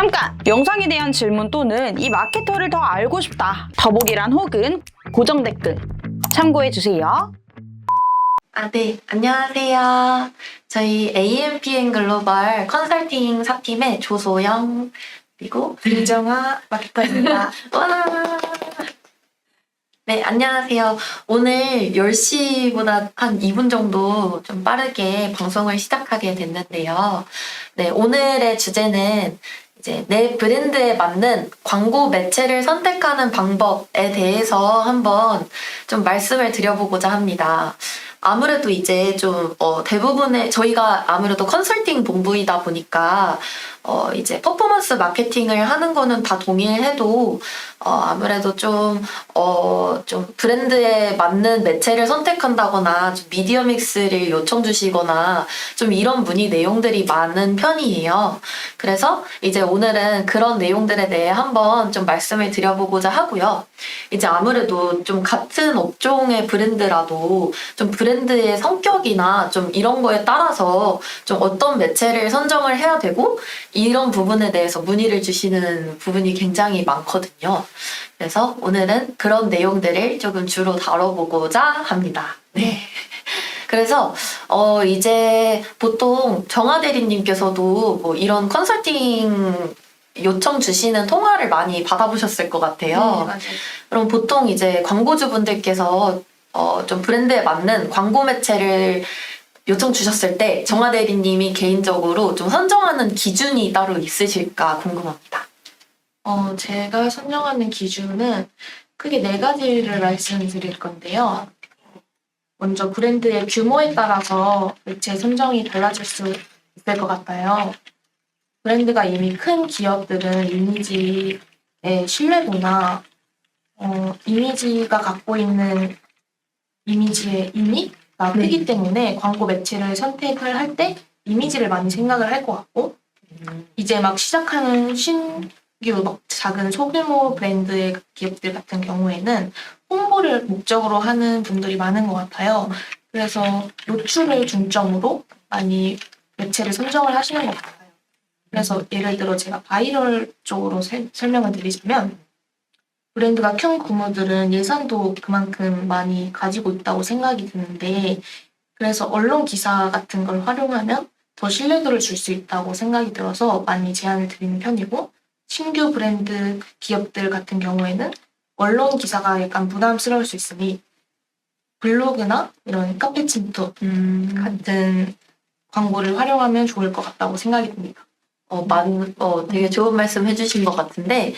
잠깐! 영상에 대한 질문 또는 이 마케터를 더 알고 싶다. 더보기란 혹은 고정 댓글 참고해주세요. 네, 안녕하세요. 저희 AMPN 글로벌 컨설팅 사팀의 조소영 그리고 김정아 마케터입니다. 와. 네, 안녕하세요. 오늘 10시보다 한 2분 정도 좀 빠르게 방송을 시작하게 됐는데요. 네, 오늘의 주제는 이제 내 브랜드에 맞는 광고 매체를 선택하는 방법에 대해서 한번 좀 말씀을 드려보고자 합니다. 아무래도 이제 좀 대부분의 저희가 아무래도 컨설팅 본부이다 보니까 이제 퍼포먼스 마케팅을 하는 거는 다 동일해도 아무래도 좀 브랜드에 맞는 매체를 선택한다거나 좀 미디어 믹스를 요청 주시거나 좀 이런 문의 내용들이 많은 편이에요. 그래서 이제 오늘은 그런 내용들에 대해 한번 좀 말씀을 드려보고자 하고요. 이제 아무래도 좀 같은 업종의 브랜드라도 좀 브랜드의 성격이나 좀 이런 거에 따라서 좀 어떤 매체를 선정을 해야 되고 이런 부분에 대해서 문의를 주시는 부분이 굉장히 많거든요. 그래서 오늘은 그런 내용들을 조금 주로 다뤄보고자 합니다. 네. 그래서 이제 보통 정아 대리님께서도 뭐 이런 컨설팅 요청 주시는 통화를 많이 받아보셨을 것 같아요. 네, 맞아요. 그럼 보통 이제 광고주분들께서 좀 브랜드에 맞는 광고 매체를 요청 주셨을 때 정아 대리님이 개인적으로 좀 선정하는 기준이 따로 있으실까 궁금합니다. 제가 선정하는 기준은 크게 4가지를 말씀드릴 건데요. 먼저 브랜드의 규모에 따라서 매체 선정이 달라질 수 있을 것 같아요. 브랜드가 이미 큰 기업들은 이미지의 신뢰도나 이미지가 갖고 있는 이미지의 의미가 크기 때문에 광고 매체를 선택을 할 때 이미지를 많이 생각을 할 것 같고 이제 막 시작하는 신규 막 작은 소규모 브랜드의 기업들 같은 경우에는 홍보를 목적으로 하는 분들이 많은 것 같아요. 그래서 노출을 중점으로 많이 매체를 선정을 하시는 것 같아요. 그래서 예를 들어 제가 바이럴 쪽으로 설명을 드리자면 브랜드가 큰 구모들은 예산도 그만큼 많이 가지고 있다고 생각이 드는데 그래서 언론 기사 같은 걸 활용하면 더 신뢰도를 줄 수 있다고 생각이 들어서 많이 제안을 드리는 편이고 신규 브랜드 기업들 같은 경우에는 언론 기사가 약간 부담스러울 수 있으니 블로그나 이런 카페 침투 같은 광고를 활용하면 좋을 것 같다고 생각이 듭니다. 되게 좋은 말씀 해주신 것 같은데,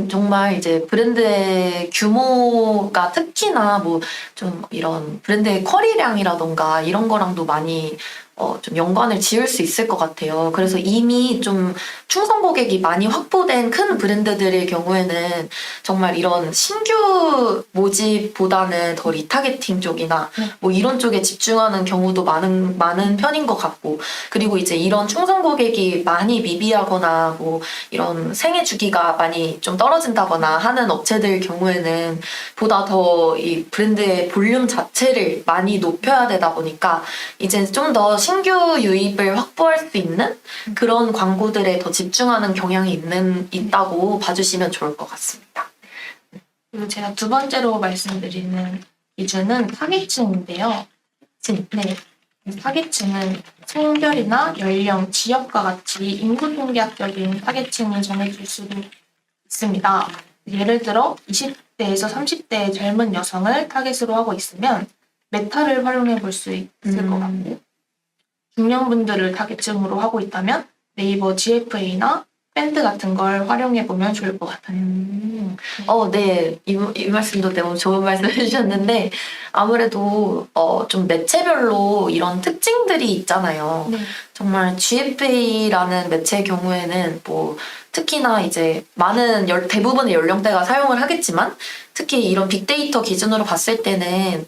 정말 이제 브랜드의 규모가 특히나 뭐 좀 이런 브랜드의 쿼리량이라던가 이런 거랑도 많이 좀 연관을 지을 수 있을 것 같아요. 그래서 이미 좀 충성 고객이 많이 확보된 큰 브랜드들의 경우에는 정말 이런 신규 모집보다는 더 리타게팅 쪽이나 뭐 이런 쪽에 집중하는 경우도 많은 편인 것 같고, 그리고 이제 이런 충성 고객이 많이 미비하거나 뭐 이런 생애 주기가 많이 좀 떨어진다거나 하는 업체들 경우에는 보다 더 이 브랜드의 볼륨 자체를 많이 높여야 되다 보니까 이제 좀 더 신규 유입을 확보할 수 있는 그런 광고들에 더 집중하는 경향이 있다고 봐주시면 좋을 것 같습니다. 그리고 제가 두 번째로 말씀드리는 기준은 타깃층인데요. 네. 타깃층은 성별이나 연령, 지역과 같이 인구 통계학적인 타깃층이 정해질 수도 있습니다. 예를 들어 20대에서 30대의 젊은 여성을 타깃으로 하고 있으면 메타를 활용해 볼 수 있을 것 같고 중년분들을 타깃층으로 하고 있다면 네이버 GFA나 밴드 같은 걸 활용해 보면 좋을 것 같아요. 네. 이 말씀도 너무 좋은 말씀 해주셨는데, 아무래도, 좀 매체별로 이런 특징들이 있잖아요. 네. 정말 GFA라는 매체의 경우에는 뭐, 특히나 이제 대부분의 연령대가 사용을 하겠지만, 특히 이런 빅데이터 기준으로 봤을 때는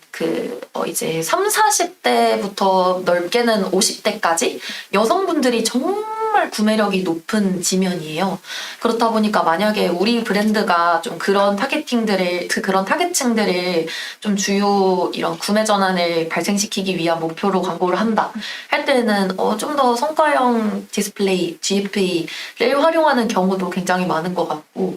이제 3, 40대부터 넓게는 50대까지 여성분들이 정말 구매력이 높은 지면이에요. 그렇다 보니까 만약에 우리 브랜드가 좀 그런 그런 타겟층들을 좀 주요 이런 구매 전환을 발생시키기 위한 목표로 광고를 한다 할 때는 좀 더 성과형 디스플레이, GFA를 활용하는 경우도 굉장히 많은 것 같고,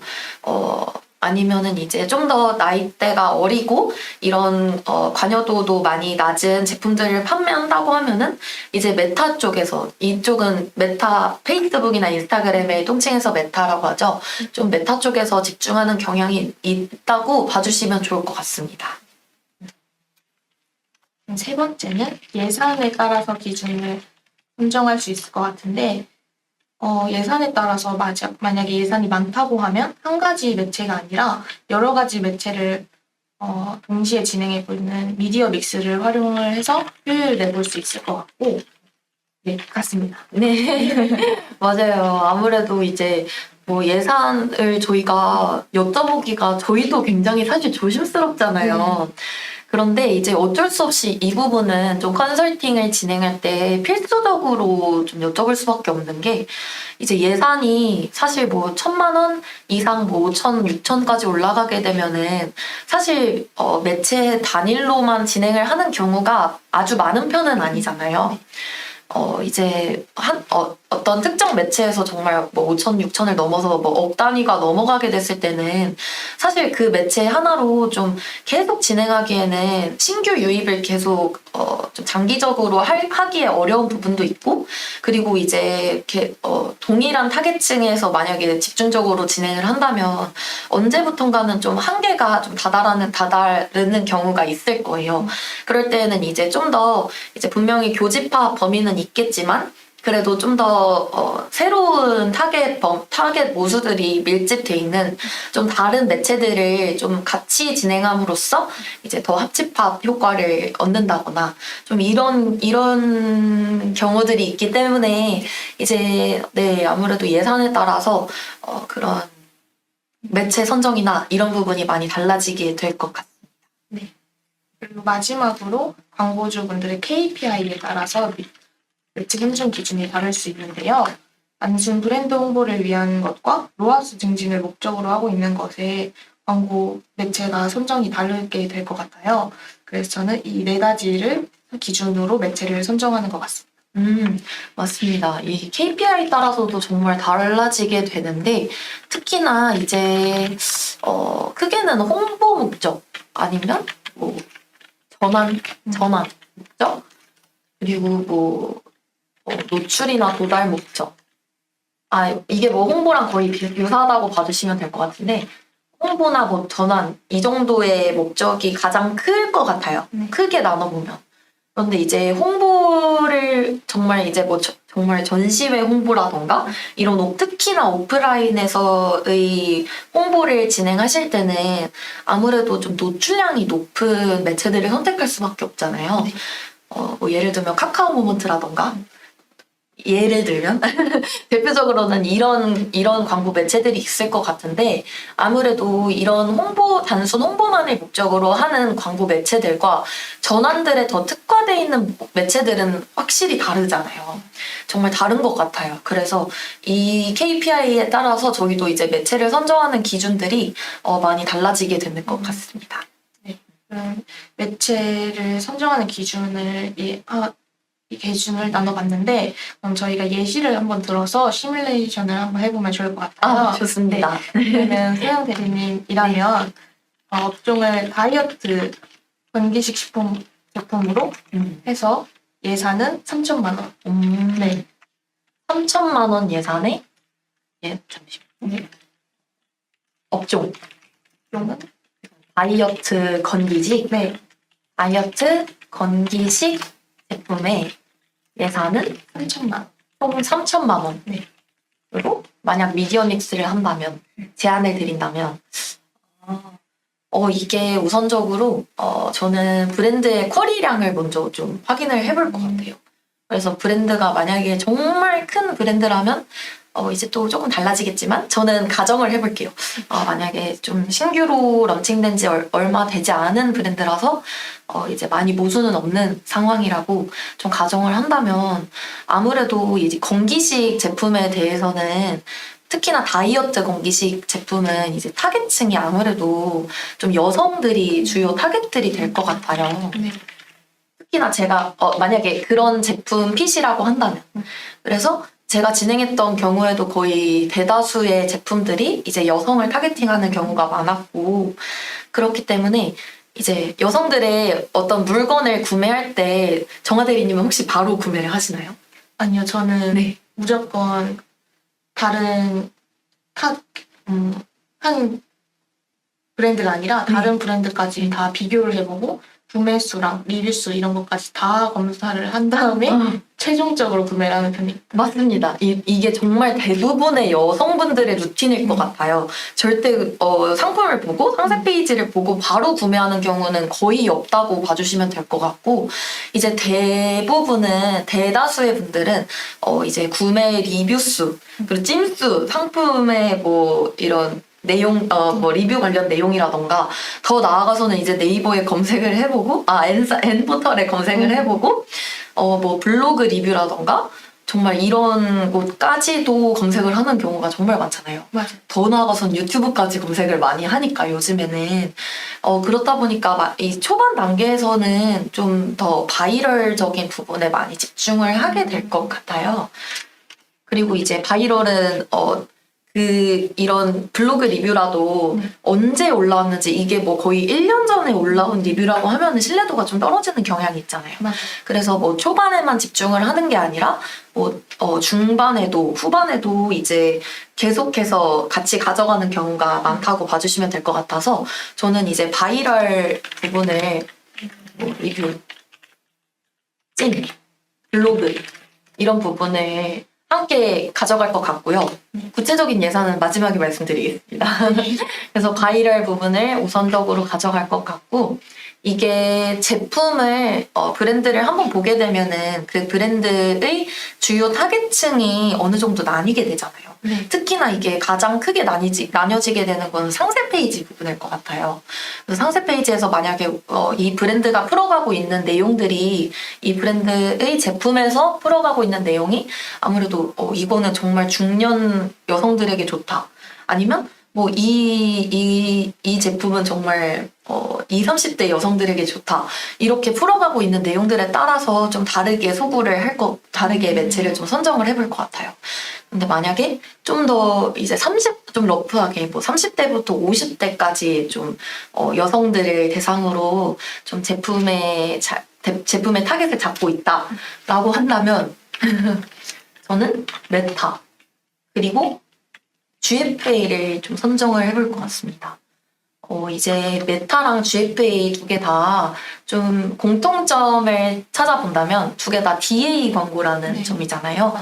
아니면은 이제 좀 더 나이대가 어리고 이런 관여도도 많이 낮은 제품들을 판매한다고 하면은 이제 메타 쪽에서, 이쪽은 메타, 페이스북이나 인스타그램의 통칭해서 메타라고 하죠. 좀 메타 쪽에서 집중하는 경향이 있다고 봐주시면 좋을 것 같습니다. 세 번째는 예산에 따라서 기준을 선정할 수 있을 것 같은데, 예산에 따라서 만약에 예산이 많다고 하면 한 가지 매체가 아니라 여러 가지 매체를 동시에 진행해 보는 미디어 믹스를 활용을 해서 효율을 내볼 수 있을 것 같고, 네, 같습니다. 네, 맞아요. 아무래도 이제 뭐 예산을 저희가 여쭤보기가 저희도 굉장히 사실 조심스럽잖아요. 그런데 이제 어쩔 수 없이 이 부분은 좀 컨설팅을 진행할 때 필수적으로 좀 여쭤볼 수밖에 없는 게, 이제 예산이 사실 뭐 1,000만 원 이상 뭐 5천, 6천까지 올라가게 되면은 사실 매체 단일로만 진행을 하는 경우가 아주 많은 편은 아니잖아요. 이제 어떤 특정 매체에서 정말 뭐 5천, 6천을 넘어서 뭐 억 단위가 넘어가게 됐을 때는 사실 그 매체 하나로 좀 계속 진행하기에는 신규 유입을 계속 좀 장기적으로 하기에 어려운 부분도 있고, 그리고 이제 이렇게 동일한 타겟층에서 만약에 집중적으로 진행을 한다면 언제부턴가는 좀 한계가 좀 다다르는 경우가 있을 거예요. 그럴 때는 이제 좀 더 이제 분명히 교집합 범위는 있겠지만 그래도 좀 더 새로운 타겟 모수들이 밀집돼 있는 좀 다른 매체들을 좀 같이 진행함으로써 이제 더 합집합 효과를 얻는다거나 좀 이런 경우들이 있기 때문에 이제 네, 아무래도 예산에 따라서 그런 매체 선정이나 이런 부분이 많이 달라지게 될 것 같습니다. 네. 그리고 마지막으로 광고주분들의 KPI에 따라서 매체 선정 기준이 다를 수 있는데요. 단순 브랜드 홍보를 위한 것과 로아스 증진을 목적으로 하고 있는 것에 광고 매체가 선정이 다르게 될 것 같아요. 그래서 저는 이 네 가지를 기준으로 매체를 선정하는 것 같습니다. 맞습니다. 이 KPI에 따라서도 정말 달라지게 되는데, 특히나 이제 크게는 홍보 목적 아니면 뭐 전환 목적, 그리고 뭐 노출이나 도달 목적. 이게 뭐 홍보랑 거의 유사하다고 봐주시면 될 것 같은데, 홍보나 뭐 전환 이 정도의 목적이 가장 클 것 같아요. 크게 나눠보면. 그런데 이제 홍보를 정말 이제 뭐 정말 전시회 홍보라던가 이런 특히나 오프라인에서의 홍보를 진행하실 때는 아무래도 좀 노출량이 높은 매체들을 선택할 수밖에 없잖아요. 네. 뭐 예를 들면 카카오 모먼트라던가, 예를 들면 대표적으로는 이런 광고 매체들이 있을 것 같은데, 아무래도 이런 단순 홍보만을 목적으로 하는 광고 매체들과 전환들에 더 특화되어 있는 매체들은 확실히 다르잖아요. 정말 다른 것 같아요. 그래서 이 KPI에 따라서 저희도 이제 매체를 선정하는 기준들이 많이 달라지게 되는 것 같습니다. 네. 매체를 선정하는 기준을 이 기준을 나눠봤는데, 그럼 저희가 예시를 한번 들어서 시뮬레이션을 한번 해보면 좋을 것 같아요. 좋습니다. 네. 그러면 소영 대리님이라면 업종을 다이어트 건기식 식품 제품으로 해서 예산은 3천만 원. 네. 3천만 원 예산에 잠시만요. 네. 업종은 다이어트 건기식. 네. 다이어트 건기식 제품의 예산은 3천만 원. 총 3천만 원. 네. 그리고 만약 미디어 믹스를 한다면, 제안을 드린다면, 이게 우선적으로 저는 브랜드의 쿼리량을 먼저 좀 확인을 해볼 것 같아요. 그래서 브랜드가 만약에 정말 큰 브랜드라면 이제 또 조금 달라지겠지만 저는 가정을 해볼게요. 만약에 좀 신규로 런칭된 지 얼마 되지 않은 브랜드라서 이제 많이 모수는 없는 상황이라고 좀 가정을 한다면 아무래도 이제 건기식 제품에 대해서는 특히나 다이어트 건기식 제품은 이제 타겟층이 아무래도 좀 여성들이 주요 타겟들이 될 것 같아요. 네. 특히나 제가 만약에 그런 제품 핏이라고 한다면 그래서 제가 진행했던 경우에도 거의 대다수의 제품들이 이제 여성을 타겟팅하는 경우가 많았고 그렇기 때문에 이제 여성들의 어떤 물건을 구매할 때 정아 대리님은 혹시 바로 구매를 하시나요? 아니요, 저는 네. 무조건 다른 한 브랜드가 아니라 다른 브랜드까지 다 비교를 해보고 구매수랑 리뷰수 이런 것까지 다 검사를 한 다음에 최종적으로 구매를 하는 편이에요. 맞습니다. 이게 정말 대부분의 여성분들의 루틴일 것 같아요. 절대 상품을 보고 상세 페이지를 보고 바로 구매하는 경우는 거의 없다고 봐주시면 될 것 같고 이제 대다수의 분들은 이제 구매 리뷰수 그리고 찜수 상품의 뭐 이런 내용, 리뷰 관련 내용이라던가, 더 나아가서는 이제 네이버에 검색을 해보고, N포털에 검색을 해보고, 뭐 블로그 리뷰라던가, 정말 이런 곳까지도 검색을 하는 경우가 정말 많잖아요. 맞아요. 더 나아가서는 유튜브까지 검색을 많이 하니까 요즘에는. 그렇다 보니까 이 초반 단계에서는 좀 더 바이럴적인 부분에 많이 집중을 하게 될 것 같아요. 그리고 이제 바이럴은, 이런 블로그 리뷰라도 언제 올라왔는지 이게 뭐 거의 1년 전에 올라온 리뷰라고 하면 신뢰도가 좀 떨어지는 경향이 있잖아요. 맞아요. 그래서 뭐 초반에만 집중을 하는 게 아니라 뭐 중반에도 후반에도 이제 계속해서 같이 가져가는 경우가 많다고 봐주시면 될 것 같아서 저는 이제 바이럴 부분을 뭐 리뷰, 찐, 블로그 이런 부분을 함께 가져갈 것 같고요. 구체적인 예산은 마지막에 말씀드리겠습니다. 그래서 바이럴 부분을 우선적으로 가져갈 것 같고 이게 제품을 브랜드를 한번 보게 되면은 그 브랜드의 주요 타겟층이 어느 정도 나뉘게 되잖아요. 네. 특히나 이게 가장 크게 나뉘어지게 되는 건 상세 페이지 부분일 것 같아요. 그래서 상세 페이지에서 만약에 이 브랜드가 풀어가고 있는 내용들이 이 브랜드의 제품에서 풀어가고 있는 내용이 아무래도 이거는 정말 중년 여성들에게 좋다. 아니면 뭐 이 제품은 정말 20, 30대 여성들에게 좋다. 이렇게 풀어가고 있는 내용들에 따라서 좀 다르게 다르게 매체를 좀 선정을 해볼 것 같아요. 근데 만약에 좀 더 이제 좀 러프하게 뭐 30대부터 50대까지 좀 여성들을 대상으로 좀 제품의 타겟을 잡고 있다라고 한다면 저는 메타 그리고 GFA를 좀 선정을 해볼 것 같습니다. 이제 메타랑 GFA 두 개 다 좀 공통점을 찾아본다면 두 개 다 DA 광고라는 네. 점이잖아요.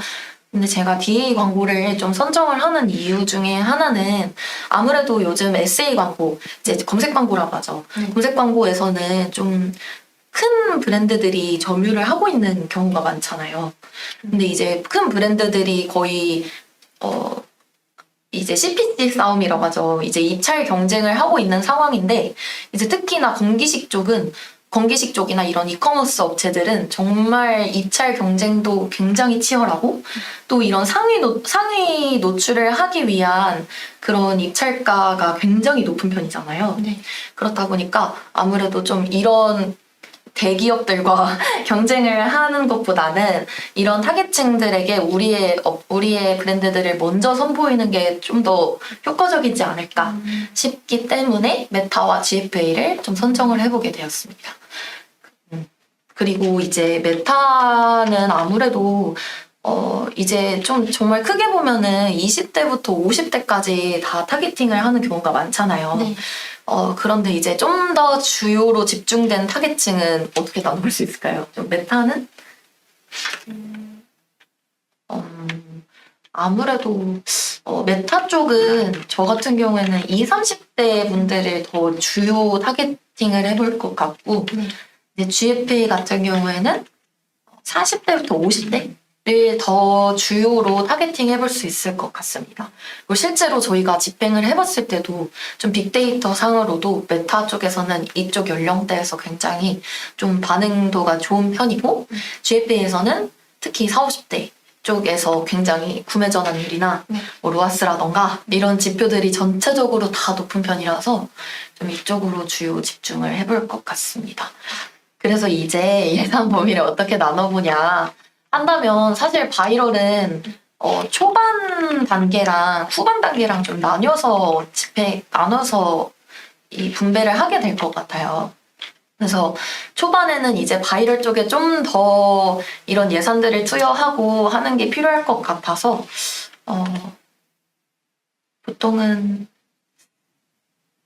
근데 제가 DA 광고를 좀 선정을 하는 이유 중에 하나는 아무래도 요즘 SA 광고, 이제 검색 광고라고 하죠. 검색 광고에서는 좀 큰 브랜드들이 점유를 하고 있는 경우가 많잖아요. 근데 이제 큰 브랜드들이 거의 이제 CPC 싸움이라고 하죠. 이제 입찰 경쟁을 하고 있는 상황인데 이제 특히나 건기식 쪽이나 이런 이커머스 업체들은 정말 입찰 경쟁도 굉장히 치열하고 또 이런 상위 노출을 하기 위한 그런 입찰가가 굉장히 높은 편이잖아요. 네. 그렇다 보니까 아무래도 좀 이런 대기업들과 경쟁을 하는 것보다는 이런 타겟층들에게 우리의 브랜드들을 먼저 선보이는 게 좀 더 효과적이지 않을까 싶기 때문에 메타와 GFA를 좀 선정을 해보게 되었습니다. 그리고 이제 메타는 아무래도 이제 좀 정말 크게 보면은 20대부터 50대까지 다 타겟팅을 하는 경우가 많잖아요. 네. 그런데 이제 좀 더 주요로 집중된 타겟층은 어떻게 나눠볼 수 있을까요? 좀 메타는? 아무래도 메타 쪽은 저 같은 경우에는 20, 30대 분들을 더 주요 타겟팅을 해볼 것 같고 네. 이제 GFA 같은 경우에는 40대부터 50대 를 더 주요로 타겟팅 해볼 수 있을 것 같습니다. 그리고 실제로 저희가 집행을 해봤을 때도 좀 빅데이터 상으로도 메타 쪽에서는 이쪽 연령대에서 굉장히 좀 반응도가 좋은 편이고 GFA에서는 특히 40, 50대 쪽에서 굉장히 구매 전환율이나 뭐 로아스라던가 이런 지표들이 전체적으로 다 높은 편이라서 좀 이쪽으로 주요 집중을 해볼 것 같습니다. 그래서 이제 예산 범위를 어떻게 나눠보냐 한다면 사실 바이럴은 초반 단계랑 후반 단계랑 좀 나눠서 이 분배를 하게 될 것 같아요. 그래서 초반에는 이제 바이럴 쪽에 좀 더 이런 예산들을 투여하고 하는 게 필요할 것 같아서 보통은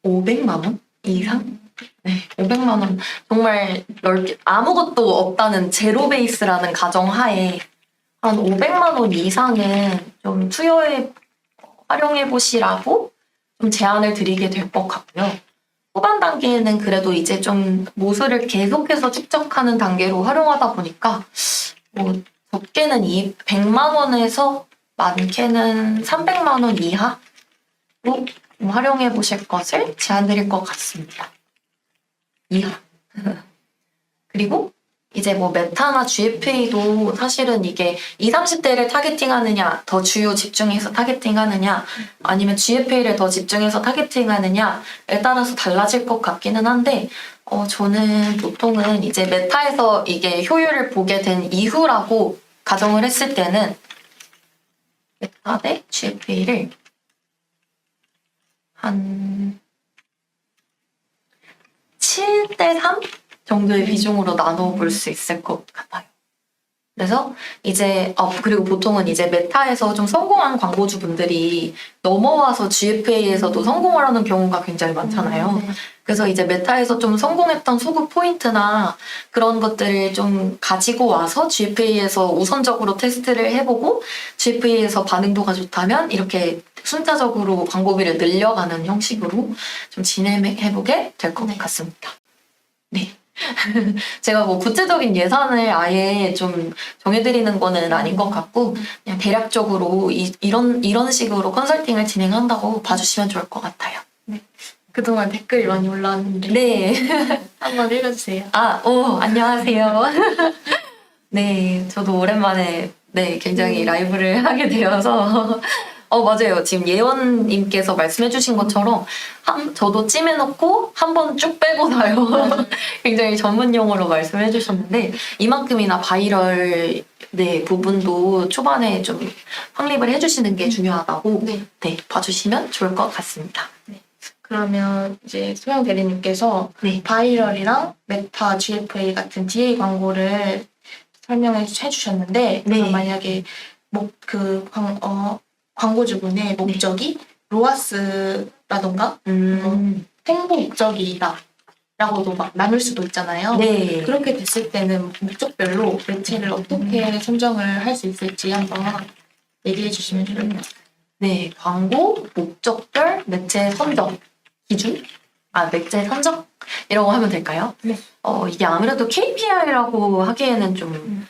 500만 원 이상? 네, 500만 원. 정말 넓게 아무것도 없다는 제로 베이스라는 가정하에 한 500만 원 이상은 좀 활용해 보시라고 좀 제안을 드리게 될 것 같고요. 후반 단계에는 그래도 이제 좀 모수를 계속해서 축적하는 단계로 활용하다 보니까 뭐 적게는 100만 원에서 많게는 300만 원 이하로 활용해 보실 것을 제안 드릴 것 같습니다. 이하. 그리고 이제 뭐 메타나 GFA도 사실은 이게 20, 30대를 타겟팅하느냐, 더 주요 집중해서 타겟팅하느냐, 아니면 GFA를 더 집중해서 타겟팅하느냐에 따라서 달라질 것 같기는 한데, 저는 보통은 이제 메타에서 이게 효율을 보게 된 이후라고 가정을 했을 때는 메타 대 GFA를 한 7대 3 정도의 비중으로 나눠볼 수 있을 것 같아요. 그래서 이제 그리고 보통은 이제 메타에서 좀 성공한 광고주분들이 넘어와서 GFA에서도 성공을 하는 경우가 굉장히 많잖아요. 그래서 이제 메타에서 좀 성공했던 소구 포인트나 그런 것들을 좀 가지고 와서 GFA에서 우선적으로 테스트를 해보고 GFA에서 반응도가 좋다면 이렇게 순차적으로 광고비를 늘려가는 형식으로 좀 진행해보게 될 것 같습니다. 네. 제가 뭐 구체적인 예산을 아예 좀 정해드리는 거는 아닌 것 같고 그냥 대략적으로 이런 식으로 컨설팅을 진행한다고 봐주시면 좋을 것 같아요. 그동안 댓글이 많이 올라왔는데 네. 한번 읽어주세요. 안녕하세요. 네, 저도 오랜만에 굉장히 라이브를 하게 되어서 맞아요. 지금 예원님께서 말씀해주신 것처럼 저도 찜해놓고 한 번 쭉 빼고 나요. 굉장히 전문 용어로 말씀해주셨는데 이만큼이나 바이럴 부분도 초반에 좀 확립을 해주시는 게 중요하다고 봐주시면 좋을 것 같습니다. 그러면 이제 소영 대리님께서 바이럴이랑 메타, GFA 같은 DA 광고를 설명해 주셨는데 그럼 만약에 광고주분의 목적이 로아스라던가 홍보 목적이다 라고도 막 나눌 수도 있잖아요. 그렇게 됐을 때는 목적별로 매체를 어떻게 선정을 할 수 있을지 한번 얘기해 주시면 좋을 것 같아요. 네, 광고 목적별 매체 선정 기준? 매체 선정이라고 하면 될까요? 네. 이게 아무래도 KPI라고 하기에는 좀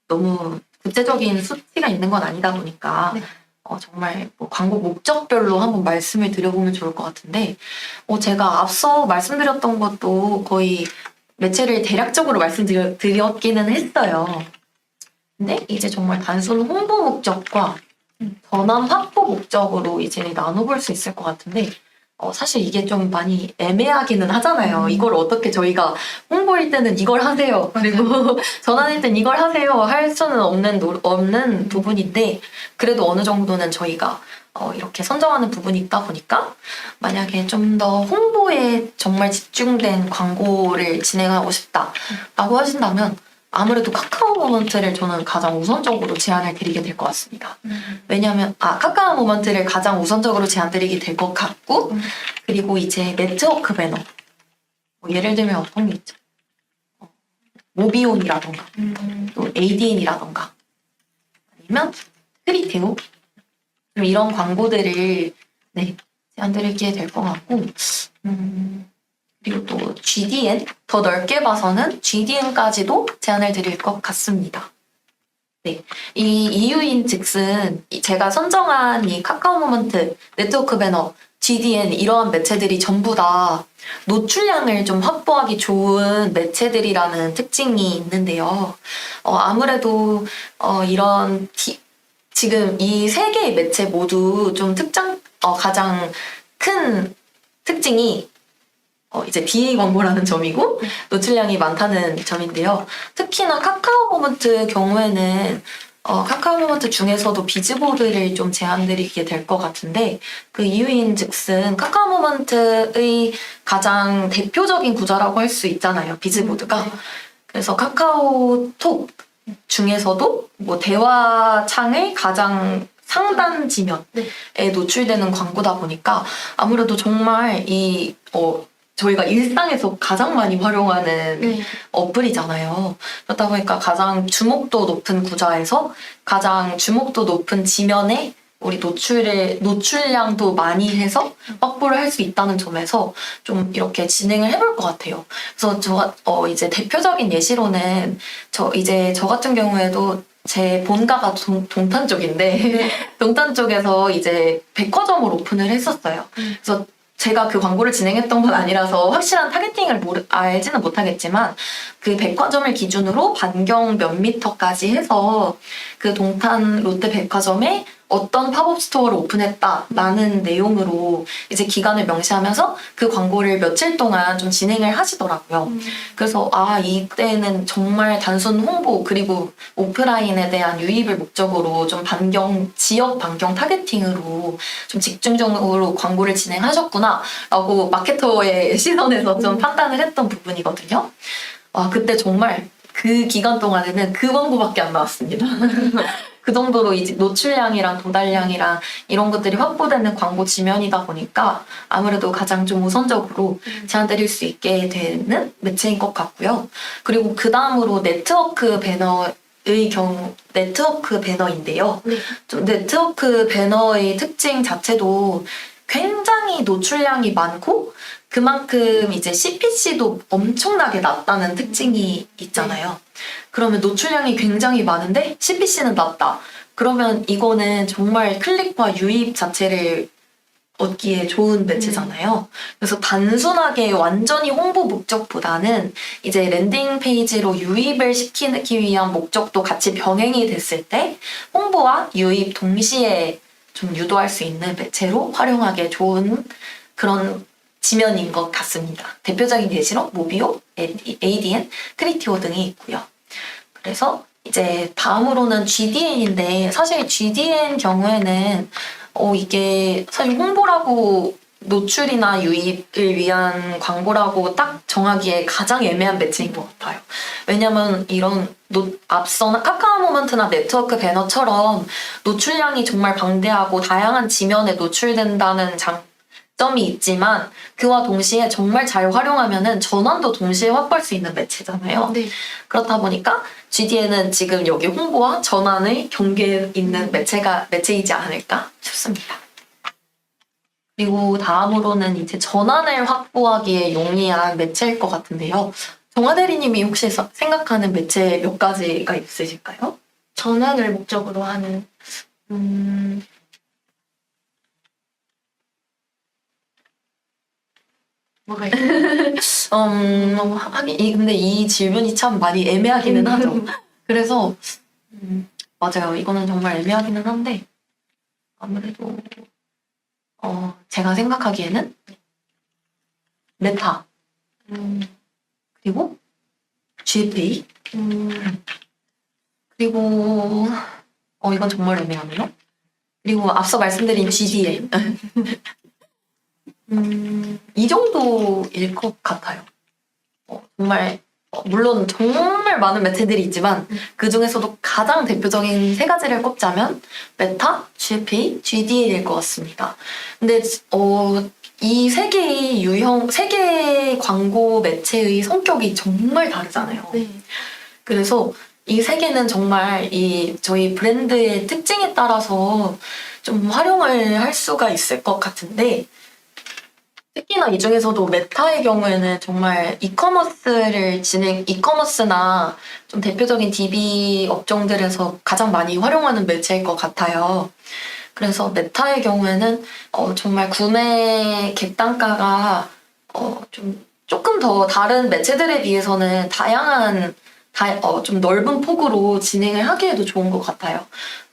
너무 구체적인 수치가 있는 건 아니다 보니까 정말 뭐 광고 목적별로 한번 말씀을 드려보면 좋을 것 같은데 제가 앞서 말씀드렸던 것도 거의 매체를 대략적으로 말씀드렸기는 했어요. 근데 이제 정말 단순 홍보 목적과 전환 확보 목적으로 이제 나눠볼 수 있을 것 같은데 사실 이게 좀 많이 애매하기는 하잖아요. 이걸 어떻게 저희가 홍보일 때는 이걸 하세요. 그리고 전환일 때는 이걸 하세요. 할 수는 없는 부분인데 그래도 어느 정도는 저희가 이렇게 선정하는 부분이 있다 보니까 만약에 좀 더 홍보에 정말 집중된 광고를 진행하고 싶다라고 하신다면 아무래도 카카오 모먼트를 저는 가장 우선적으로 제안을 드리게 될 것 같습니다. 왜냐하면 카카오 모먼트를 가장 우선적으로 제안드리게 될 것 같고 그리고 이제 네트워크 배너 예를 들면 어떤 게 있죠? 모비온이라던가 또 ADN이라던가 아니면 크리테오 이런 광고들을 제안드리게 될 것 같고 그리고 또 GDN 더 넓게 봐서는 GDN까지도 제안을 드릴 것 같습니다. 이 이유인 즉슨 제가 선정한 이 카카오 모먼트, 네트워크 배너, GDN 이러한 매체들이 전부 다 노출량을 좀 확보하기 좋은 매체들이라는 특징이 있는데요. 아무래도 이런 지금 이 세 개의 매체 모두 좀 가장 큰 특징이 이제 DA 광고라는 점이고 노출량이 많다는 점인데요. 특히나 카카오 모먼트 경우에는 카카오 모먼트 중에서도 비즈보드를 좀 제안드리게 될 것 같은데 그 이유인 즉슨 카카오 모먼트의 가장 대표적인 구조라고 할 수 있잖아요. 비즈보드가. 그래서 카카오톡 중에서도 뭐 대화창의 가장 상단 지면에 노출되는 광고다 보니까 아무래도 정말 저희가 일상에서 가장 많이 활용하는 어플이잖아요. 그러다 보니까 가장 주목도 높은 구좌에서 가장 주목도 높은 지면에 우리 노출량도 많이 해서 확보를 할 수 있다는 점에서 좀 이렇게 진행을 해볼 것 같아요. 그래서 이제 대표적인 예시로는 저 같은 경우에도 제 본가가 동탄 쪽인데 동탄 쪽에서 이제 백화점을 오픈을 했었어요. 그래서 제가 그 광고를 진행했던 건 아니라서 확실한 타겟팅을 알지는 못하겠지만 그 백화점을 기준으로 반경 몇 미터까지 해서 그 동탄 롯데 백화점에 어떤 팝업 스토어를 오픈했다라는 내용으로 이제 기간을 명시하면서 그 광고를 며칠 동안 좀 진행을 하시더라고요. 그래서 이때는 정말 단순 홍보 그리고 오프라인에 대한 유입을 목적으로 좀 지역 반경 타겟팅으로 좀 집중적으로 광고를 진행하셨구나 라고 마케터의 시선에서 좀 판단을 했던 부분이거든요. 그때 정말 그 기간 동안에는 그 광고밖에 안 나왔습니다. 그 정도로 이제 노출량이랑 도달량이랑 이런 것들이 확보되는 광고 지면이다 보니까 아무래도 가장 좀 우선적으로 제안드릴 수 있게 되는 매체인 것 같고요. 그리고 그 다음으로 네트워크 배너인데요. 좀 네트워크 배너의 특징 자체도 굉장히 노출량이 많고 그만큼 이제 CPC도 엄청나게 낮다는 특징이 있잖아요. 그러면 노출량이 굉장히 많은데 CPC는 낮다. 그러면 이거는 정말 클릭과 유입 자체를 얻기에 좋은 매체잖아요. 그래서 단순하게 완전히 홍보 목적보다는 이제 랜딩 페이지로 유입을 시키기 위한 목적도 같이 병행이 됐을 때 홍보와 유입 동시에 좀 유도할 수 있는 매체로 활용하기에 좋은 그런 지면인 것 같습니다. 대표적인 예시로 모비오, ADN, 크리티오 등이 있고요. 그래서 이제 다음으로는 GDN인데 사실 GDN 경우에는 이게 사실 홍보라고 노출이나 유입을 위한 광고라고 딱 정하기에 가장 애매한 매체인 것 같아요. 왜냐면 이런 앞서나 카카오 모먼트나 네트워크 배너처럼 노출량이 정말 방대하고 다양한 지면에 노출된다는 장점이 있지만 그와 동시에 정말 잘 활용하면은 전환도 동시에 확보할 수 있는 매체잖아요. 네. 그렇다 보니까 GDN은 지금 여기 홍보와 전환의 경계에 있는 매체이지 않을까 싶습니다. 그리고 다음으로는 이제 전환을 확보하기에 용이한 매체일 것 같은데요. 정화 대리님이 혹시 생각하는 매체 몇 가지가 있으실까요? 전환을 목적으로 하는 뭐가 있나요? 하긴 근데 이 질문이 참 많이 애매하기는 하죠. 그래서 맞아요. 이거는 정말 애매하기는 한데 아무래도 제가 생각하기에는 메타 그리고 GPay 그리고 이건 정말 애매하네요. 그리고 앞서 말씀드린 GDN 이 정도일 것 같아요. 정말 물론 정말 많은 매체들이 있지만 그 중에서도 가장 대표적인 세 가지를 꼽자면 메타, GPay, GDN일 것 같습니다. 근데 이 세 개의 광고 매체의 성격이 정말 다르잖아요. 네. 그래서 이 세 개는 정말 저희 브랜드의 특징에 따라서 좀 활용을 할 수가 있을 것 같은데 특히나 이 중에서도 메타의 경우에는 정말 이커머스나 좀 대표적인 DB 업종들에서 가장 많이 활용하는 매체일 것 같아요. 그래서 메타의 경우에는 정말 구매 객단가가 좀 조금 더 다른 매체들에 비해서는 다양한 좀 넓은 폭으로 진행을 하기에도 좋은 것 같아요.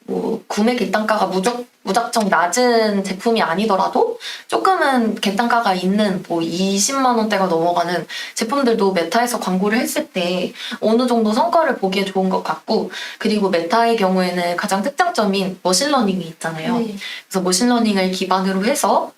뭐 구매 객단가가 무작정 낮은 제품이 아니더라도 조금은 객단가가 있는 뭐 20만 원대가 넘어가는 제품들도 메타에서 광고를 했을 때 어느 정도 성과를 보기에 좋은 것 같고, 그리고 메타의 경우에는 가장 특장점인 머신러닝이 있잖아요. 네. 그래서 머신러닝을 기반으로 해서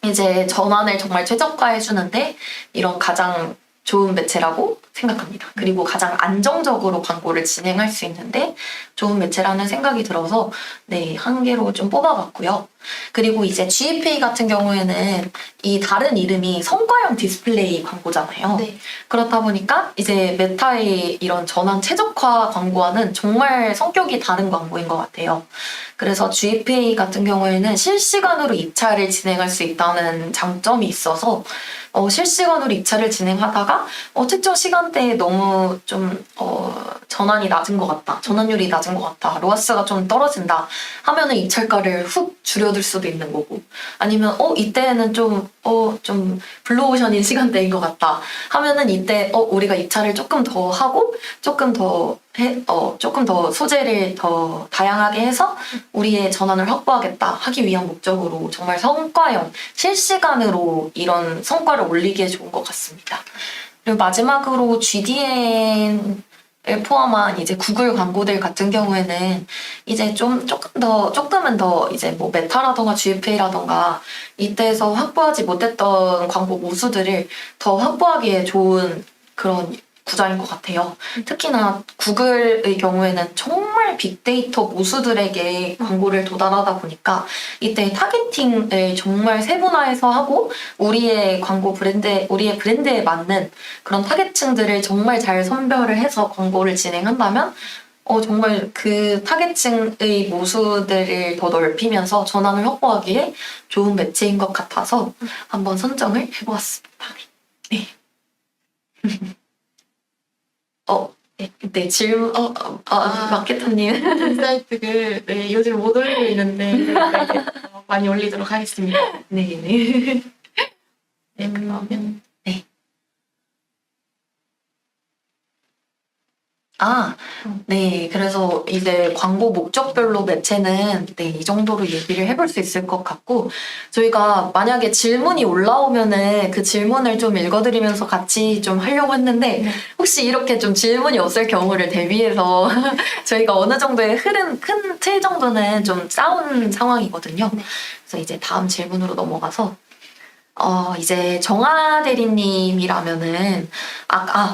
이제 전환을 정말 최적화해 주는데 이런 가장 좋은 매체라고 생각합니다. 그리고 가장 안정적으로 광고를 진행할 수 있는데 좋은 매체라는 생각이 들어서 네, 한 개로 좀 뽑아봤고요. 그리고 이제 GFA 같은 경우에는 이 다른 이름이 성과형 디스플레이 광고잖아요. 네. 그렇다 보니까 이제 메타의 이런 전환 최적화 광고와는 정말 성격이 다른 광고인 것 같아요. 그래서 GFA 같은 경우에는 실시간으로 입찰을 진행할 수 있다는 장점이 있어서 실시간으로 입찰을 진행하다가 특정 시간대에 너무 좀 전환이 낮은 것 같다, 전환율이 낮은 것 같다, 로아스가 좀 떨어진다 하면은 입찰가를 훅 줄여들 수도 있는 거고, 아니면 이때는 좀 블루오션인 시간대인 것 같다 하면은 이때 우리가 입찰을 조금 더 하고 조금 더 소재를 더 다양하게 해서 우리의 전환을 확보하겠다 하기 위한 목적으로 정말 성과형 실시간으로 이런 성과를 올리기에 좋은 것 같습니다. 그리고 마지막으로 GDN을 포함한 이제 구글 광고들 같은 경우에는 이제 조금은 더 이제 뭐 메타라던가 GFA라던가 이때에서 확보하지 못했던 광고 모수들을 더 확보하기에 좋은 그런 구조인 것 같아요. 특히나 구글의 경우에는 정말 빅데이터 모수들에게 광고를 도달하다 보니까 이때 타겟팅을 정말 세분화해서 하고 우리의 브랜드에 맞는 그런 타겟층들을 정말 잘 선별을 해서 광고를 진행한다면 정말 그 타겟층의 모수들을 더 넓히면서 전환을 확보하기에 좋은 매체인 것 같아서 한번 선정을 해보았습니다. 네. 네, 질문, 마케터님. 인사이트 네, 요즘 못 올리고 있는데 많이 올리도록 하겠습니다. 네. 네, 그러면 네. 그래서 이제 광고 목적별로 매체는 네, 이 정도로 얘기를 해볼 수 있을 것 같고, 저희가 만약에 질문이 올라오면은 그 질문을 좀 읽어드리면서 같이 좀 하려고 했는데, 네. 혹시 이렇게 좀 질문이 없을 경우를 대비해서 저희가 어느 정도의 큰 틀 정도는 좀 짜온 상황이거든요. 네. 그래서 이제 다음 질문으로 넘어가서 이제 정아 대리님이라면은,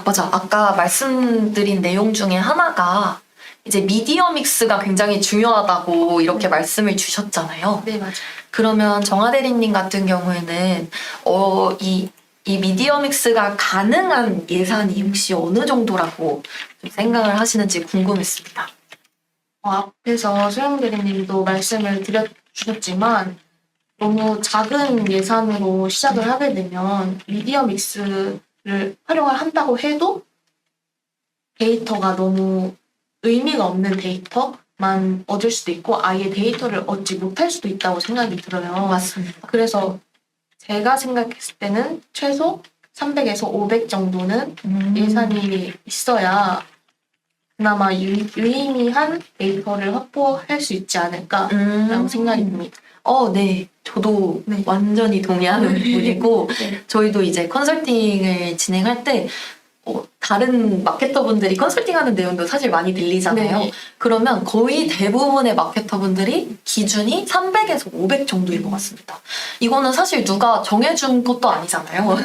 맞아. 아까 말씀드린 내용 중에 하나가 이제 미디어 믹스가 굉장히 중요하다고 이렇게 말씀을 주셨잖아요. 네, 맞아요. 그러면 정아 대리님 같은 경우에는, 이 미디어 믹스가 가능한 예산이 혹시 어느 정도라고 좀 생각을 하시는지 궁금했습니다. 앞에서 소영 대리님도 말씀을 주셨지만 너무 작은 예산으로 시작을 하게 되면 미디어 믹스를 활용을 한다고 해도 데이터가 너무 의미가 없는 데이터만 얻을 수도 있고 아예 데이터를 얻지 못할 수도 있다고 생각이 들어요. 맞습니다. 그래서 제가 생각했을 때는 최소 300에서 500 정도는 예산이 있어야 그나마 유의미한 데이터를 확보할 수 있지 않을까라고 생각이 듭니다. 네. 저도 네. 완전히 동의하는 부분이고, 네. 저희도 이제 컨설팅을 진행할 때, 다른 마케터분들이 컨설팅하는 내용도 사실 많이 들리잖아요. 네. 그러면 거의 대부분의 마케터분들이 기준이 300에서 500 정도인 것 같습니다. 이거는 사실 누가 정해준 것도 아니잖아요.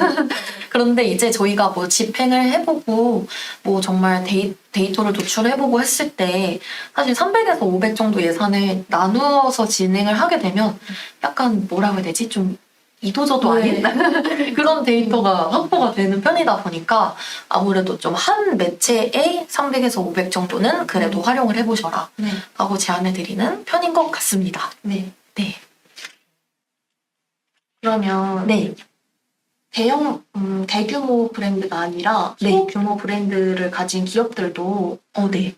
그런데 이제 저희가 뭐 집행을 해보고 뭐 정말 데이터를 도출해보고 했을 때 사실 300에서 500 정도 예산을 나누어서 진행을 하게 되면 약간 뭐라고 해야 되지? 좀 이도저도 아닌 그런 데이터가 확보가 되는 편이다 보니까 아무래도 좀 한 매체에 300에서 500 정도는 그래도 활용을 해보셔라 네. 하고 제안해드리는 편인 것 같습니다. 네. 네. 그러면 네. 대규모 브랜드가 아니라 네. 소규모 브랜드를 가진 기업들도 네.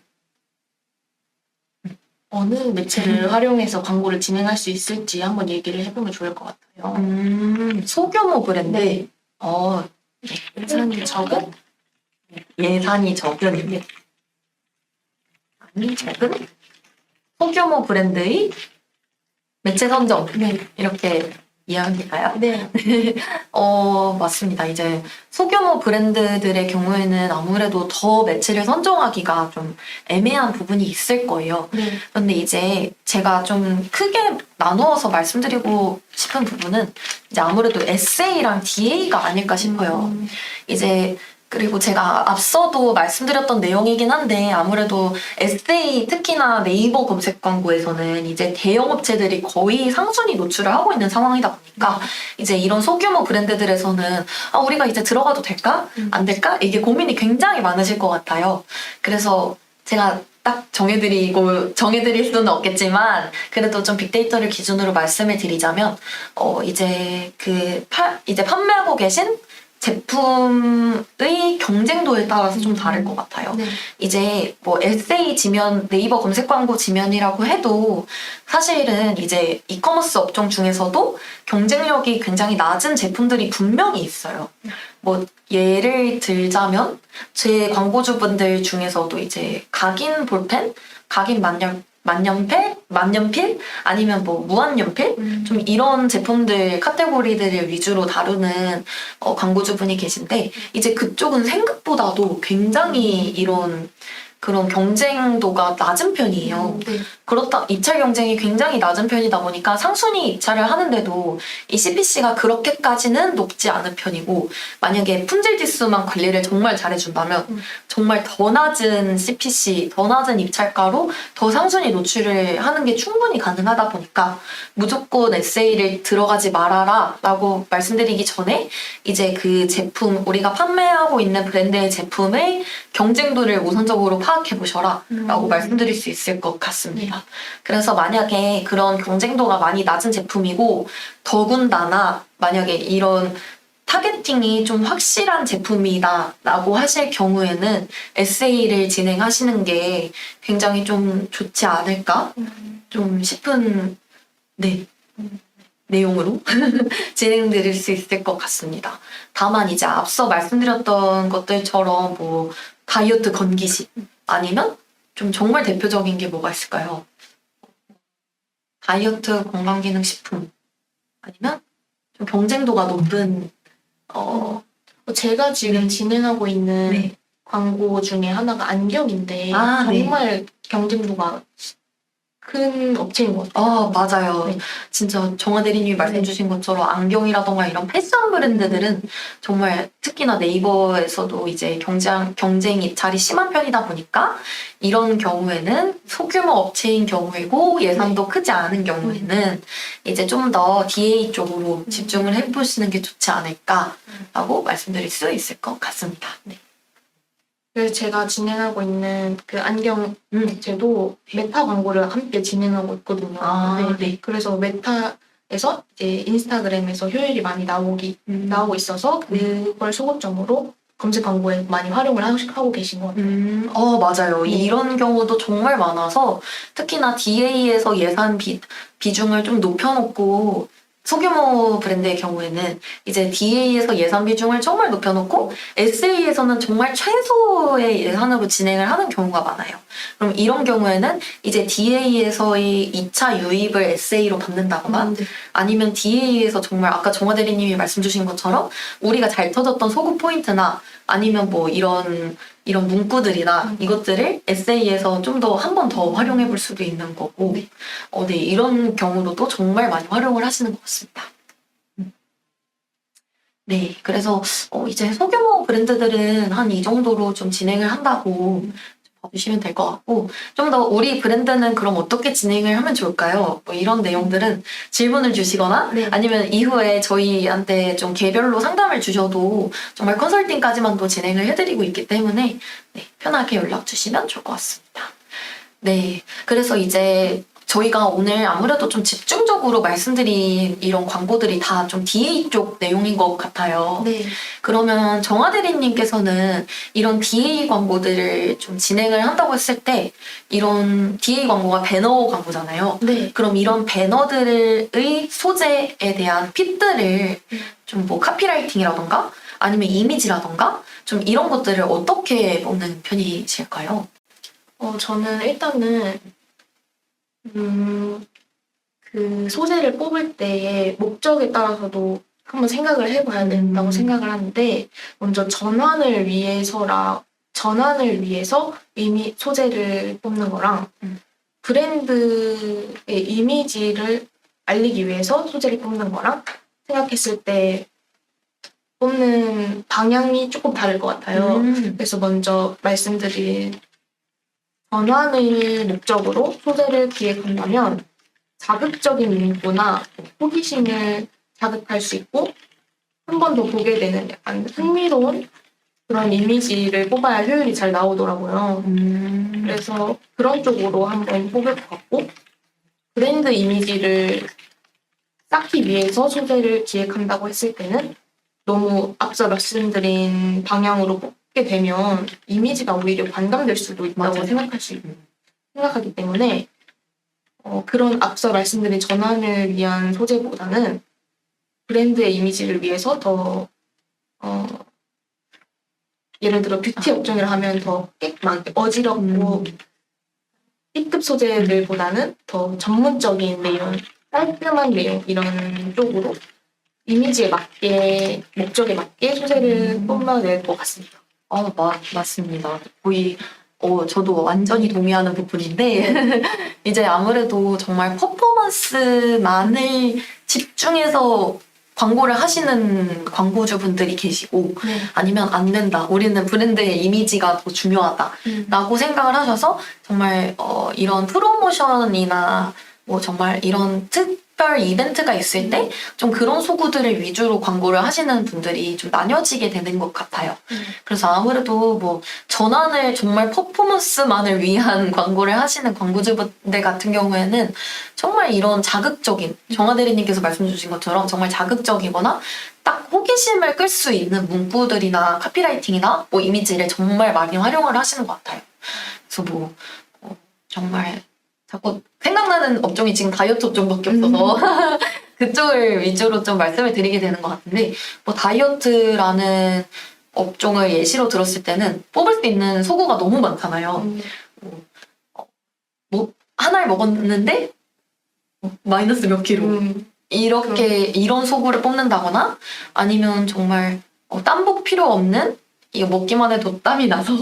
어느 매체를 활용해서 광고를 진행할 수 있을지 한번 얘기를 해보면 좋을 것 같아요. 소규모 브랜드. 네. 예산이 적은? 예산이 적은. 아니, 적은? 소규모 브랜드의 매체 선정. 네. 이렇게 이해합니까요? 네. 맞습니다. 이제 소규모 브랜드들의 경우에는 아무래도 더 매체를 선정하기가 좀 애매한 부분이 있을 거예요. 네. 그런데 이제 제가 좀 크게 나누어서 말씀드리고 싶은 부분은 이제 아무래도 SA랑 DA가 아닐까 싶어요. 이제 그리고 제가 앞서도 말씀드렸던 내용이긴 한데 아무래도 SA 특히나 네이버 검색 광고에서는 이제 대형 업체들이 거의 상순위 노출을 하고 있는 상황이다 보니까 이제 이런 소규모 브랜드들에서는 우리가 이제 들어가도 될까? 안 될까? 이게 고민이 굉장히 많으실 것 같아요. 그래서 제가 딱 정해드릴 수는 없겠지만 그래도 좀 빅데이터를 기준으로 말씀을 드리자면 이제 이제 판매하고 계신 제품의 경쟁도에 따라서 좀 다를 것 같아요. 네. 이제 뭐 SA 지면, 네이버 검색 광고 지면이라고 해도 사실은 이제 이커머스 업종 중에서도 경쟁력이 굉장히 낮은 제품들이 분명히 있어요. 뭐 예를 들자면 제 광고주분들 중에서도 이제 각인 볼펜, 각인 만년필 아니면 뭐 무한연필 좀 이런 제품들 카테고리들을 위주로 다루는 광고주분이 계신데 이제 그쪽은 생각보다도 굉장히 이런 그런 경쟁도가 낮은 편이에요. 네. 그렇다 입찰 경쟁이 굉장히 낮은 편이다 보니까 상순위 입찰을 하는데도 이 CPC가 그렇게까지는 높지 않은 편이고 만약에 품질 지수만 관리를 정말 잘해준다면 정말 더 낮은 CPC, 더 낮은 입찰가로 더 상순위 노출을 하는 게 충분히 가능하다 보니까 무조건 SA를 들어가지 말아라 라고 말씀드리기 전에 이제 그 제품 우리가 판매하고 있는 브랜드의 제품의 경쟁도를 우선적으로 파악해보셔라 라고 말씀드릴 수 있을 것 같습니다. 그래서 만약에 그런 경쟁도가 많이 낮은 제품이고 더군다나 만약에 이런 타겟팅이 좀 확실한 제품이다 라고 하실 경우에는 SA를 진행하시는 게 굉장히 좀 좋지 않을까 좀 싶은 내용으로 진행드릴 수 있을 것 같습니다. 다만 이제 앞서 말씀드렸던 것들처럼 뭐 다이어트 건기식 아니면 좀 정말 대표적인 게 뭐가 있을까요? 다이어트 건강기능식품 아니면 좀 경쟁도가 높은 제가 지금 진행하고 있는 네. 광고 중에 하나가 안경인데 네. 정말 경쟁도가 큰 업체인 것 같아요. 맞아요. 네. 진짜 정화 대리님이 말씀 주신 것처럼 안경이라던가 이런 패션 브랜드들은 정말 특히나 네이버에서도 이제 경쟁 입찰이 심한 편이다 보니까 이런 경우에는 소규모 업체인 경우이고 예산도 크지 않은 경우에는 이제 좀 더 DA 쪽으로 집중을 해보시는 게 좋지 않을까라고 말씀드릴 수 있을 것 같습니다. 네. 그래서 제가 진행하고 있는 그 안경 업체도 메타 광고를 함께 진행하고 있거든요. 네. 그래서 메타에서 이제 인스타그램에서 효율이 많이 나오고 있어서 그걸 소거점으로 검색 광고에 많이 활용을 하고 계신 것 같아요. 맞아요. 네. 이런 경우도 정말 많아서 특히나 DA에서 예산 비중을 좀 높여놓고 소규모 브랜드의 경우에는 이제 DA에서 예산 비중을 정말 높여놓고 SA에서는 정말 최소의 예산으로 진행을 하는 경우가 많아요. 그럼 이런 경우에는 이제 DA에서의 2차 유입을 SA로 받는다거나 아니면 DA에서 정말 아까 정화 대리님이 말씀 주신 것처럼 우리가 잘 터졌던 소구 포인트나 아니면 뭐 이런 문구들이나 이것들을 SA에서 좀 더 한 번 더 활용해 볼 수도 있는 거고 이런 경우로도 정말 많이 활용을 하시는 것 같습니다. 네, 그래서 이제 소규모 브랜드들은 한 이 정도로 좀 진행을 한다고 봐주시면 될 것 같고 좀 더 우리 브랜드는 그럼 어떻게 진행을 하면 좋을까요? 뭐 이런 내용들은 질문을 주시거나 아니면 이후에 저희한테 좀 개별로 상담을 주셔도 정말 컨설팅까지만도 진행을 해드리고 있기 때문에 편하게 연락 주시면 좋을 것 같습니다. 네, 그래서 이제 저희가 오늘 아무래도 좀 집중적으로 전체적으로 말씀드린 이런 광고들이 다 좀 DA 쪽 내용인 것 같아요. 네. 그러면 정화 대리님께서는 이런 DA 광고들을 좀 진행을 한다고 했을 때 이런 DA 광고가 배너 광고잖아요. 네. 그럼 이런 배너들의 소재에 대한 핏들을 좀 뭐 카피라이팅이라던가 아니면 이미지라던가 좀 이런 것들을 어떻게 뽑는 편이실까요? 저는 일단은 그 소재를 뽑을 때의 목적에 따라서도 한번 생각을 해봐야 된다고 생각을 하는데, 먼저 전환을 위해서 이미 소재를 뽑는 거랑 브랜드의 이미지를 알리기 위해서 소재를 뽑는 거랑 생각했을 때 뽑는 방향이 조금 다를 것 같아요. 그래서 먼저 말씀드린 전환을 목적으로 소재를 기획한다면 자극적인 문구나 호기심을 자극할 수 있고 한 번 더 보게 되는 약간 흥미로운 그런 이미지를 뽑아야 효율이 잘 나오더라고요. 그래서 그런 쪽으로 한번 뽑을 것 같고, 브랜드 이미지를 쌓기 위해서 소재를 기획한다고 했을 때는 너무 앞서 말씀드린 방향으로 뽑게 되면 이미지가 오히려 반감될 수도 있다고 맞아요. 생각하기 때문에 그런 앞서 말씀드린 전환을 위한 소재보다는 브랜드의 이미지를 위해서 더 예를 들어 뷰티 업종이라 하면 더 어지럽고 B급 소재들보다는 더 전문적인 내용, 깔끔한 내용 이런 쪽으로 이미지에 맞게, 목적에 맞게 소재를 뽑아낼 것 같습니다. 맞습니다. 거의 저도 완전히 동의하는 부분인데 이제 아무래도 정말 퍼포먼스만을 집중해서 광고를 하시는 광고주분들이 계시고 아니면 안 된다. 우리는 브랜드의 이미지가 더 중요하다라고 생각을 하셔서 정말 이런 프로모션이나 뭐 정말 이런 특별 이벤트가 있을 때 좀 그런 소구들을 위주로 광고를 하시는 분들이 좀 나뉘어지게 되는 것 같아요. 그래서 아무래도 뭐 전환을 정말 퍼포먼스만을 위한 광고를 하시는 광고주분들 같은 경우에는 정말 이런 자극적인, 정화 대리님께서 말씀 주신 것처럼 정말 자극적이거나 딱 호기심을 끌 수 있는 문구들이나 카피라이팅이나 뭐 이미지를 정말 많이 활용을 하시는 것 같아요. 그래서 뭐 정말 자꾸 생각나는 업종이 지금 다이어트 업종밖에 없어서 그쪽을 위주로 좀 말씀을 드리게 되는 것 같은데, 뭐 다이어트라는 업종을 예시로 들었을 때는 뽑을 수 있는 소구가 너무 많잖아요. 뭐 하나를 먹었는데 마이너스 몇 킬로 이런 소구를 뽑는다거나 아니면 정말 땀복 필요 없는, 이거 먹기만 해도 땀이 나서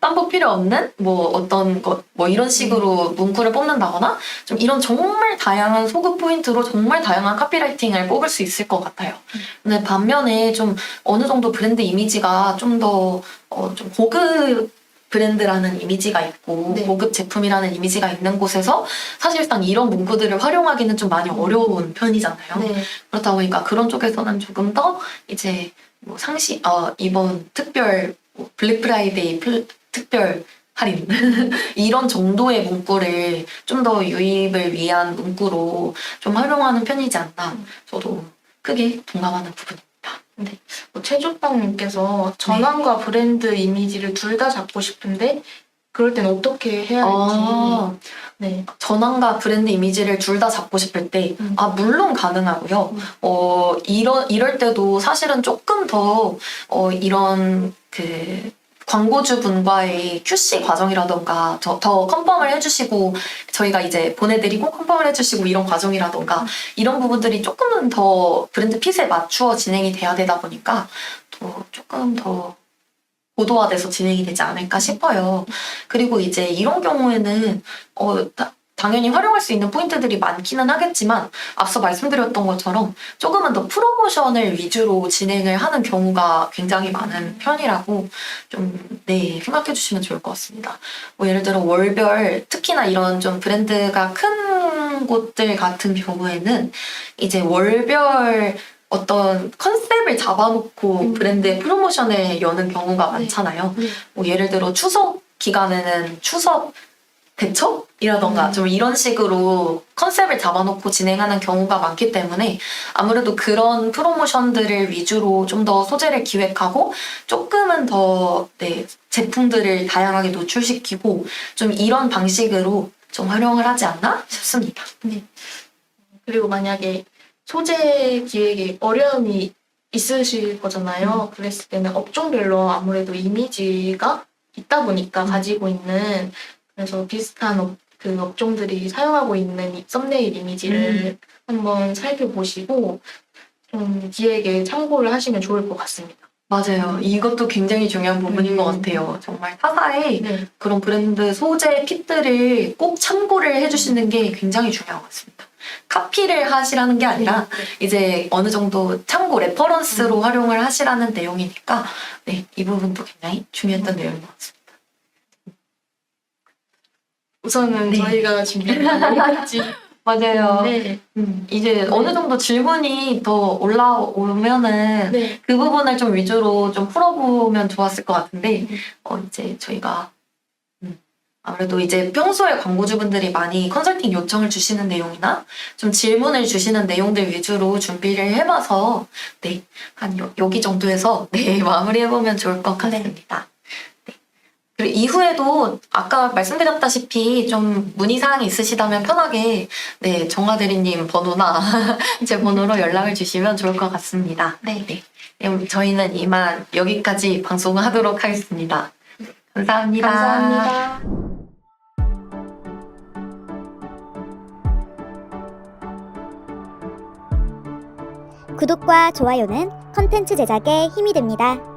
땀복 필요 없는 뭐 어떤 것 뭐 이런 식으로 문구를 뽑는다거나 좀 이런 정말 다양한 소구 포인트로 정말 다양한 카피라이팅을 뽑을 수 있을 것 같아요. 근데 반면에 좀 어느 정도 브랜드 이미지가 좀 더 좀 고급 브랜드라는 이미지가 있고 고급 제품이라는 이미지가 있는 곳에서 사실상 이런 문구들을 활용하기는 좀 많이 어려운 편이잖아요. 그렇다 보니까 그런 쪽에서는 조금 더 이제 뭐 이번 특별 블랙 프라이데이 특별 할인 이런 정도의 문구를 좀 더 유입을 위한 문구로 좀 활용하는 편이지 않나, 저도 크게 동감하는 부분입니다. 최조빵님께서 전환과 브랜드 이미지를 둘 다 잡고 싶은데 그럴 땐 어떻게 해야 할지. 전환과 브랜드 이미지를 둘 다 잡고 싶을 때, 물론 가능하고요. 이럴 때도 사실은 조금 더, 이런 광고주분과의 QC 과정이라던가 더 컨펌을 해주시고 저희가 이제 보내드리고 컨펌을 해주시고 이런 과정이라던가 이런 부분들이 조금은 더 브랜드 핏에 맞추어 진행이 돼야 되다 보니까 조금 더 고도화돼서 진행이 되지 않을까 싶어요. 그리고 이제 이런 경우에는 당연히 활용할 수 있는 포인트들이 많기는 하겠지만 앞서 말씀드렸던 것처럼 조금은 더 프로모션을 위주로 진행을 하는 경우가 굉장히 많은 편이라고 좀 생각해 주시면 좋을 것 같습니다. 뭐 예를 들어 월별, 특히나 이런 좀 브랜드가 큰 곳들 같은 경우에는 이제 월별 어떤 컨셉을 잡아놓고 브랜드의 프로모션을 여는 경우가 많잖아요. 뭐 예를 들어 추석 기간에는 추석 대첩이라던가 좀 이런 식으로 컨셉을 잡아놓고 진행하는 경우가 많기 때문에 아무래도 그런 프로모션들을 위주로 좀 더 소재를 기획하고 조금은 더 네, 제품들을 다양하게 노출시키고 좀 이런 방식으로 좀 활용을 하지 않나 싶습니다. 그리고 만약에 소재 기획에 어려움이 있으실 거잖아요. 그랬을 때는 업종별로 아무래도 이미지가 있다 보니까 가지고 있는 그래서 비슷한 그 업종들이 사용하고 있는 이 썸네일 이미지를 한번 살펴보시고 좀 기획에 참고를 하시면 좋을 것 같습니다. 맞아요. 이것도 굉장히 중요한 부분인 것 같아요. 정말 타사의 네. 그런 브랜드 소재 핏들을 꼭 참고를 해주시는 게 굉장히 중요한 것 같습니다. 카피를 하시라는 게 아니라 이제 어느 정도 참고 레퍼런스로 활용을 하시라는 내용이니까 네, 이 부분도 굉장히 중요했던 내용인 것 같습니다. 우선은 네. 저희가 준비한 여기까지. 맞아요. 네. 이제 어느 정도 질문이 더 올라오면은 네. 그 부분을 좀 위주로 좀 풀어보면 좋았을 것 같은데 이제 저희가 아무래도 이제 평소에 광고주분들이 많이 컨설팅 요청을 주시는 내용이나 좀 질문을 주시는 내용들 위주로 준비를 해봐서 네, 한 여기 정도에서 네, 마무리해보면 좋을 것 같습니다. 네. 그리고 이후에도 아까 말씀드렸다시피 좀 문의사항이 있으시다면 편하게 네, 정화 대리님 번호나 제 번호로 연락을 주시면 좋을 것 같습니다. 네. 그럼 저희는 이만 여기까지 방송하도록 하겠습니다. 감사합니다. 감사합니다. 구독과 좋아요는 컨텐츠 제작에 힘이 됩니다.